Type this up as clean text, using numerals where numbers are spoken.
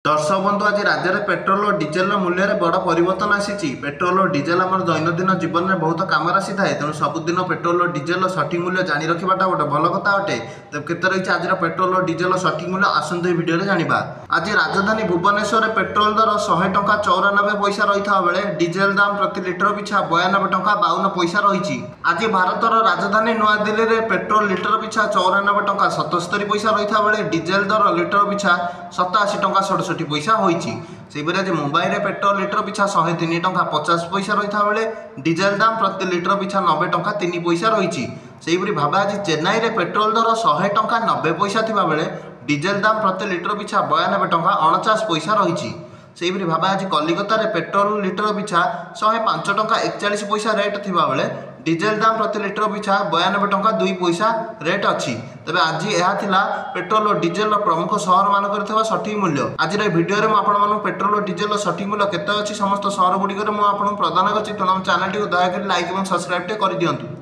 दर्शक बंधु आज राज्य में पेट्रोल और डिजेल मूल्य में बड़ परिवर्तन आसी। पेट्रोल और डिजेल आम दैनंदिन जीवन में बहुत कम आसी थाए। तेणु सबुदिन पेट्रोल और डिजेल सठिक मूल्य जानी रखा गोटे भल कथा अटे। तो केते रही आज पेट्रोल और डिजेल सठिक मूल्य आसंत भिडियो जाना। आज राजधानी भुवनेश्वर में पेट्रोल दर 100 टंका 94 पैसा रही बेले डिजेल दाम प्रति लिटर पिछा 92 टंका 52 पैसा रही। आज भारतर राजधानी नुआदिल्ली में पेट्रोल लिटर पिछा 94 टंका 77 पैसा रही बेले डिजेल दर लिटर पिछा 87 टंका 67 पैसा होईची। सेहिपरि आज मुंबई में पेट्रोल लिटर पिछा 103 टंका 50 पैसा रही बेले डिजेल दाम प्रति लिटर पिछा 90 टंका 3 पैसा रही। सेहिपरि भाव आज चेन्नई में पेट्रोल दर 100 टंका 90 पैसा थिबा बेले डिजेल दाम प्रति लिटर पिछा 92 टंका 49 पैसा रही। सेहिपरि भाव आज कलिकता में पेट्रोल लिटर पिछा 105 टंका 41 पैसा रेट थिबा बेले डिजेल दाम प्रति लिटर पिछा 92 टंका 2 पैसा रेट अच्छी। तेज आज यह पेट्रोल और डिजेल प्रमुख सहर मानक सठिक मूल्य। आज भिडियो में आपको पेट्रोल और डिजेल सठिक मूल्य केते अच्छी समस्त सहर गुड़िक प्रदान कर। तेणु चैनल टी दयाकोरी लाइक और सब्सक्राइब कर दिंतु।